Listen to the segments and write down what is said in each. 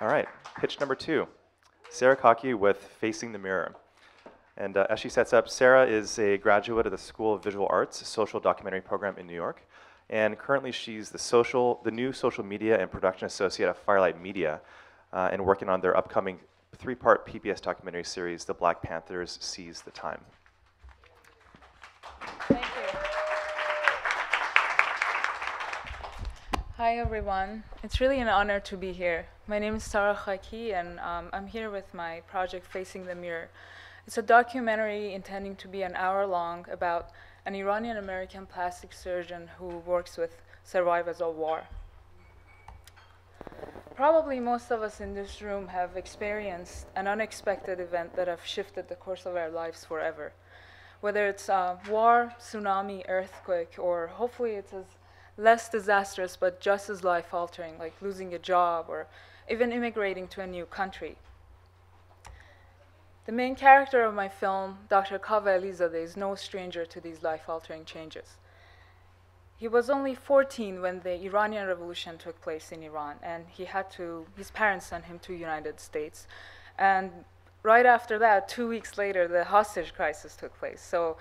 All right, pitch number 2. Sarah Khaki with Facing the Mirror. And as she sets up, Sarah is a graduate of the School of Visual Arts social documentary program in New York. And currently she's the new social media and production associate at Firelight Media, and working on their upcoming 3-part PBS documentary series, The Black Panthers Seize the Time. Thank you. Hi, everyone. It's really an honor to be here. My name is Sarah Khaki, and I'm here with my project, Facing the Mirror. It's a documentary intending to be an hour long about an Iranian-American plastic surgeon who works with survivors of war. Probably most of us in this room have experienced an unexpected event that have shifted the course of our lives forever. Whether it's war, tsunami, earthquake, or hopefully it's as less disastrous but just as life-altering, like losing a job or even immigrating to a new country. The main character of my film, Dr. Kaveh Alizadeh, is no stranger to these life-altering changes. He was only 14 when the Iranian Revolution took place in Iran, and his parents sent him to the United States. And right after that, 2 weeks later, the hostage crisis took place. So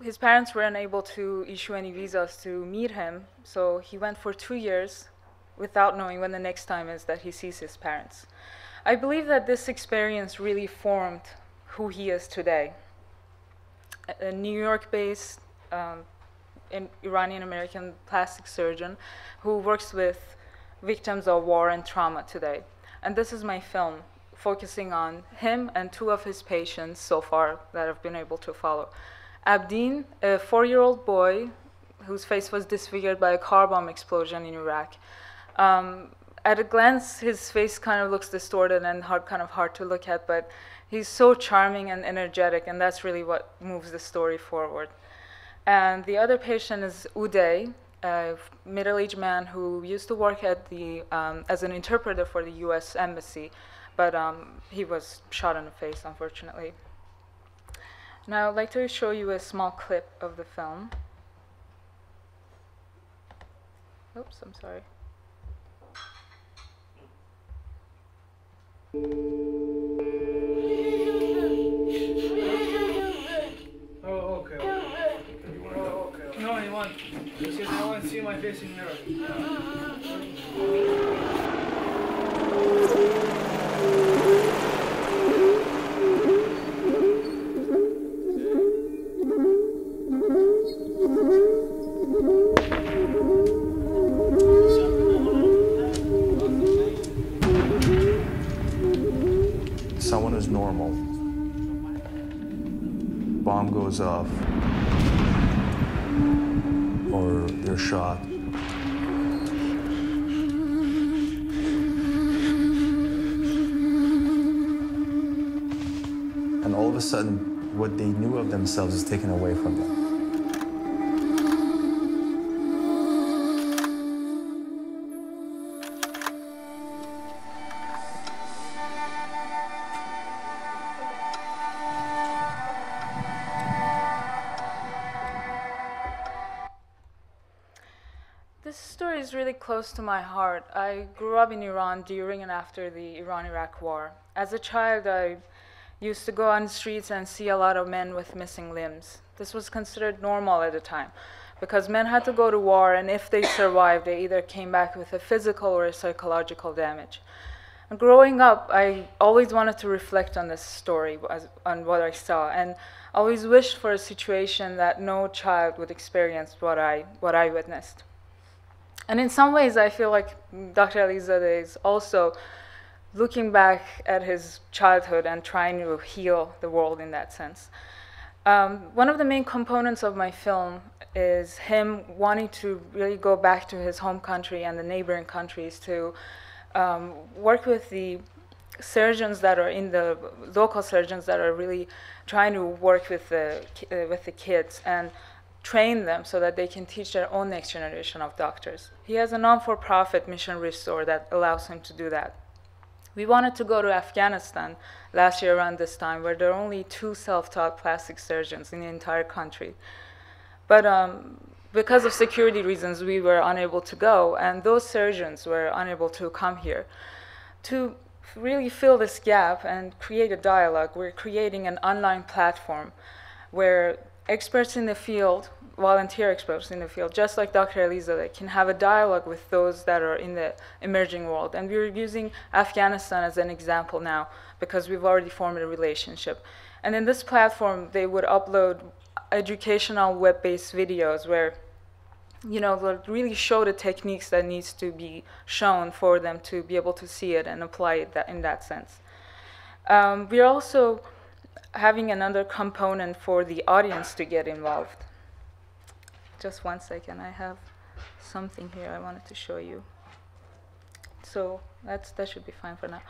his parents were unable to issue any visas to meet him, so he went for 2 years without knowing when the next time is that he sees his parents. I believe that this experience really formed who he is today. A New York-based Iranian-American plastic surgeon who works with victims of war and trauma today. And this is my film, focusing on him and 2 of his patients so far that I've been able to follow. Abdin, a 4-year-old boy whose face was disfigured by a car bomb explosion in Iraq. At a glance, his face kind of looks distorted and kind of hard to look at, but he's so charming and energetic, and that's really what moves the story forward. And the other patient is Uday, a middle-aged man who used to work at as an interpreter for the US Embassy, but he was shot in the face, unfortunately. Now I'd like to show you a small clip of the film. Oops, I'm sorry. Oh, okay. Oh, okay. No, I want. Because I want to see my face in the mirror. Someone who's normal. Bomb goes off. Or they're shot. And all of a sudden, what they knew of themselves is taken away from them. This story is really close to my heart. I grew up in Iran during and after the Iran-Iraq War. As a child, I used to go on the streets and see a lot of men with missing limbs. This was considered normal at the time because men had to go to war, and if they survived, they either came back with a physical or a psychological damage. And growing up, I always wanted to reflect on this story, on what I saw, and always wished for a situation that no child would experience what I witnessed. And in some ways, I feel like Dr. Alizadeh is also looking back at his childhood and trying to heal the world in that sense. One of the main components of my film is him wanting to really go back to his home country and the neighboring countries to work with the surgeons that are local surgeons that are really trying to work with the kids and train them so that they can teach their own next generation of doctors. He has a non-for-profit Mission Restore that allows him to do that. We wanted to go to Afghanistan last year around this time, where there are only 2 self-taught plastic surgeons in the entire country. But because of security reasons, we were unable to go, and those surgeons were unable to come here. To really fill this gap and create a dialogue, we're creating an online platform where experts in the field, volunteer experts in the field, just like Dr. Elizaleh, can have a dialogue with those that are in the emerging world. And we're using Afghanistan as an example now because we've already formed a relationship. And in this platform, they would upload educational web-based videos where, you know, they'll really show the techniques that needs to be shown for them to be able to see it and apply it in that sense. We're also having another component for the audience to get involved. Just one second, I have something here I wanted to show you. So that should be fine for now.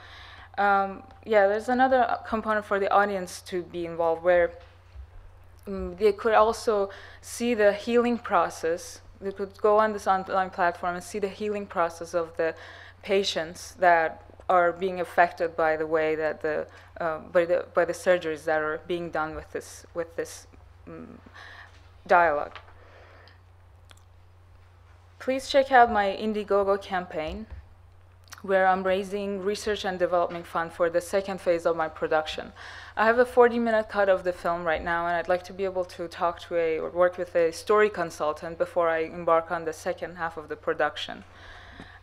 Yeah, there's another component for the audience to be involved where they could also see the healing process. They could go on this online platform and see the healing process of the patients that are being affected by the way that by the surgeries that are being done with this dialogue. Please check out my Indiegogo campaign, where I'm raising research and development fund for the second phase of my production. I have a 40-minute cut of the film right now, and I'd like to be able to talk to or work with a story consultant before I embark on the second half of the production.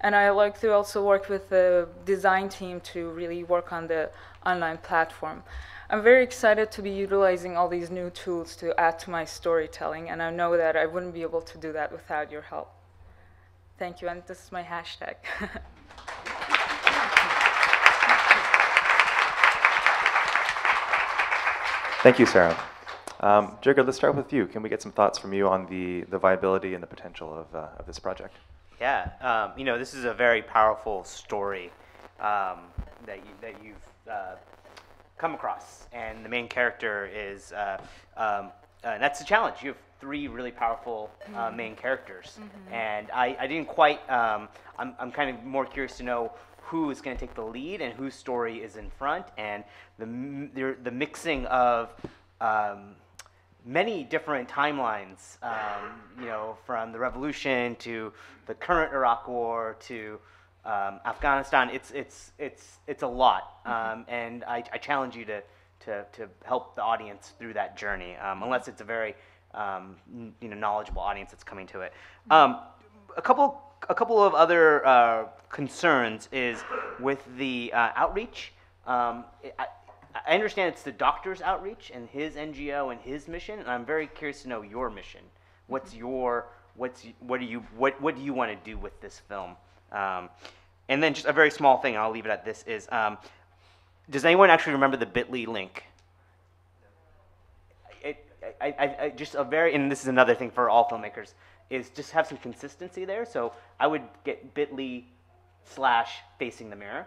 And I like to also work with the design team to really work on the online platform. I'm very excited to be utilizing all these new tools to add to my storytelling, and I know that I wouldn't be able to do that without your help. Thank you, and this is my hashtag. Thank you, Sarah. Jigar, let's start with you. Can we get some thoughts from you on the viability and the potential of this project? Yeah, you know, this is a very powerful story that you've come across, and the main character is, and that's the challenge. You have three really powerful main characters, and I didn't quite. I'm kind of more curious to know who is going to take the lead and whose story is in front, and the mixing of many different timelines, you know, from the revolution to the current Iraq War to Afghanistan. It's a lot, and I challenge you to help the audience through that journey, unless it's a very you know, knowledgeable audience that's coming to it. A couple of other concerns is with the outreach. I understand it's the doctor's outreach and his NGO and his mission, and I'm very curious to know your mission. What do you want to do with this film? And then just a very small thing, I'll leave it at this, is does anyone actually remember the bit.ly link? Just a very, and this is another thing for all filmmakers, is just have some consistency there. So I would get bit.ly/facing the mirror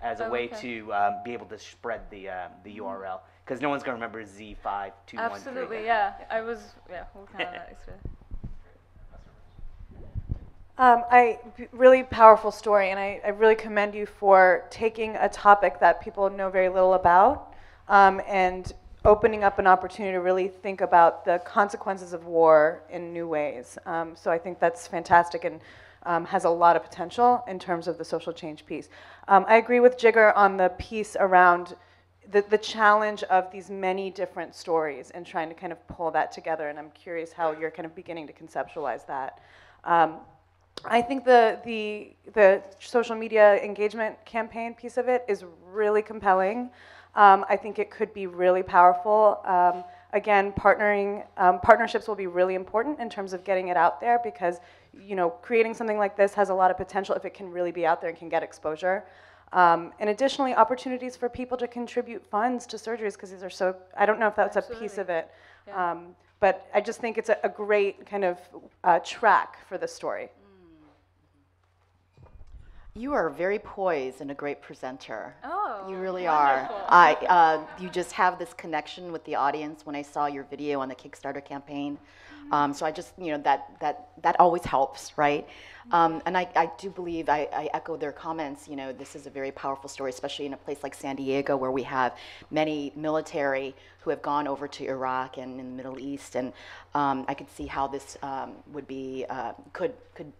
as a way to be able to spread the URL, because no one's going to remember Z5213. Absolutely, yeah. I was, yeah, working on that. Really powerful story, and I really commend you for taking a topic that people know very little about and opening up an opportunity to really think about the consequences of war in new ways. So I think that's fantastic and has a lot of potential in terms of the social change piece. I agree with Jigar on the piece around the challenge of these many different stories and trying to kind of pull that together, and I'm curious how you're kind of beginning to conceptualize that. I think the social media engagement campaign piece of it is really compelling. I think it could be really powerful. Again, partnerships will be really important in terms of getting it out there, because, you know, creating something like this has a lot of potential if it can really be out there and can get exposure. And additionally, opportunities for people to contribute funds to surgeries, because these are so, I don't know if that's Absolutely. A piece of it, yeah. But I just think it's a great kind of track for the story. You are very poised and a great presenter. Oh, you really wonderful. are. You just have this connection with the audience. When I saw your video on the Kickstarter campaign, So I just, that always helps, right? And I do believe, I echo their comments, this is a very powerful story, especially in a place like San Diego where we have many military who have gone over to Iraq and in the Middle East. And I could see how this would be, could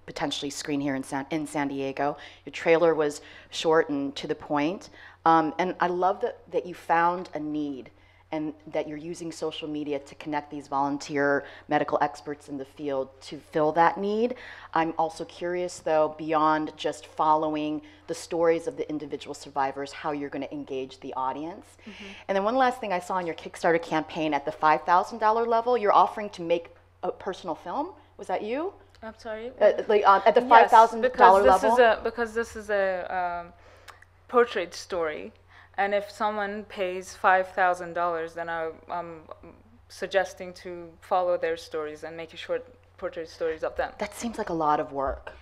potentially screen here in San Diego. Your trailer was short and to the point. And I love that you found a need and that you're using social media to connect these volunteer medical experts in the field to fill that need. I'm also curious, though, beyond just following the stories of the individual survivors, how you're going to engage the audience. And then one last thing I saw in your Kickstarter campaign at the $5,000 level, you're offering to make a personal film. Was that you? I'm sorry? At the $5,000 level? Because this is a portrait story. And if someone pays $5,000, then I'm suggesting to follow their stories and make short portrait stories of them. That seems like a lot of work,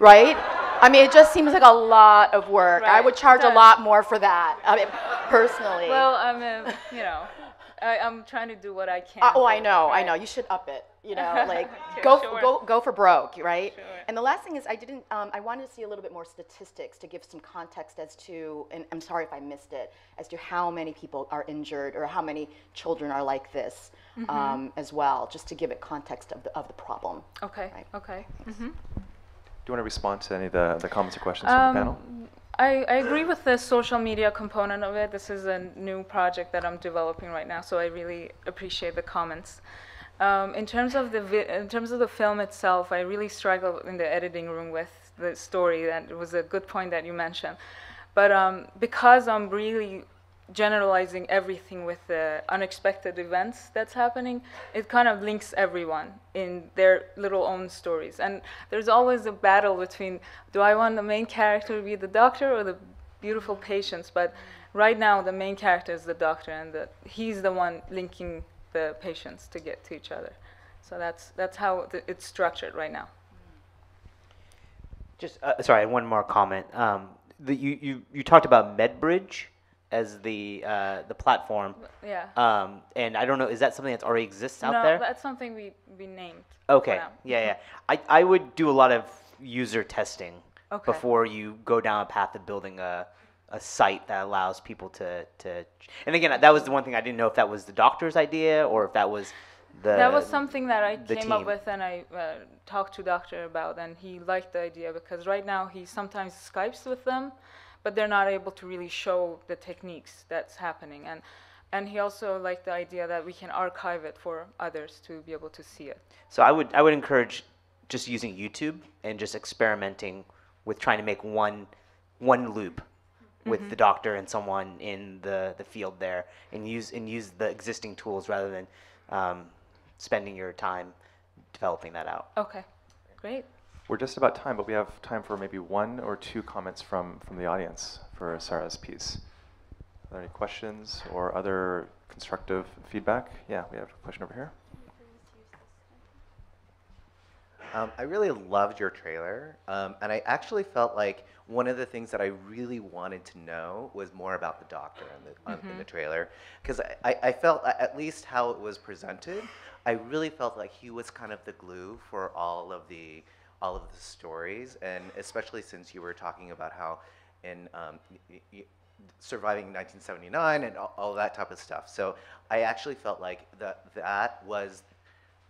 right? I mean, it just seems like a lot of work. Right. I would charge a lot more for that, I mean, personally. Well, I'm trying to do what I can. I know. Right? You should up it. Like Okay, go for broke, right? Sure. And the last thing is, I wanted to see a little bit more statistics to give some context as to, and I'm sorry if I missed it, as to how many people are injured or how many children are like this as well, just to give it context of the problem. Okay. Right. Okay. Do you want to respond to any of the comments or questions from the panel? I agree with the social media component of it. This is a new project that I'm developing right now, so I really appreciate the comments. In terms of the film itself, I really struggled in the editing room with the story. That was a good point that you mentioned. But because I'm really generalizing everything with the unexpected events that's happening, it kind of links everyone in their little own stories. And there's always a battle between, do I want the main character to be the doctor or the beautiful patients? But right now, the main character is the doctor, and he's the one linking the patients to get to each other. So that's how it's structured right now. Just sorry, one more comment. You talked about MedBridge as the platform. Yeah. And I don't know, is that something that already exists out No, there? that's something we named. Okay. for now. Yeah. I would do a lot of user testing Okay. before you go down a path of building a site that allows people to. And again, that was the one thing I didn't know if that was the doctor's idea or if that was That was something that I the came up team. with and I talked to doctor about, and he liked the idea because right now he sometimes Skypes with them, but they're not able to really show the techniques that's happening. And he also liked the idea that we can archive it for others to be able to see it. So I would encourage just using YouTube and just experimenting with trying to make one loop with the doctor and someone in the field there, and use the existing tools rather than spending your time developing that out. Okay, great. We're just about time, but we have time for maybe one or two comments from the audience for Sarah's piece. Are there any questions or other constructive feedback? Yeah, we have a question over here. I really loved your trailer, and I actually felt like one of the things that I really wanted to know was more about the doctor in the trailer, because I felt, at least how it was presented, I really felt like he was kind of the glue for all of the stories, and especially since you were talking about how in surviving 1979 and all that type of stuff. So I actually felt like that was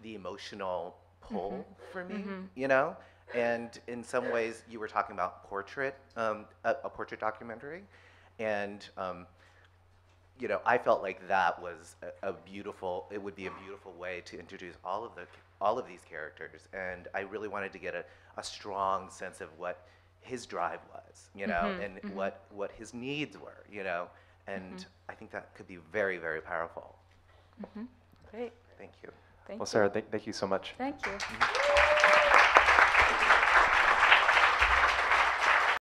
the emotional pull for me, you know? And in some ways, you were talking about a portrait documentary, and you know, I felt like that was it would be a beautiful way to introduce all of these characters, and I really wanted to get a strong sense of what his drive was, you know, and what his needs were, you know, and I think that could be very, very powerful. Great. Thank you. Thank Well, you. Sarah, thank you so much. Thank you.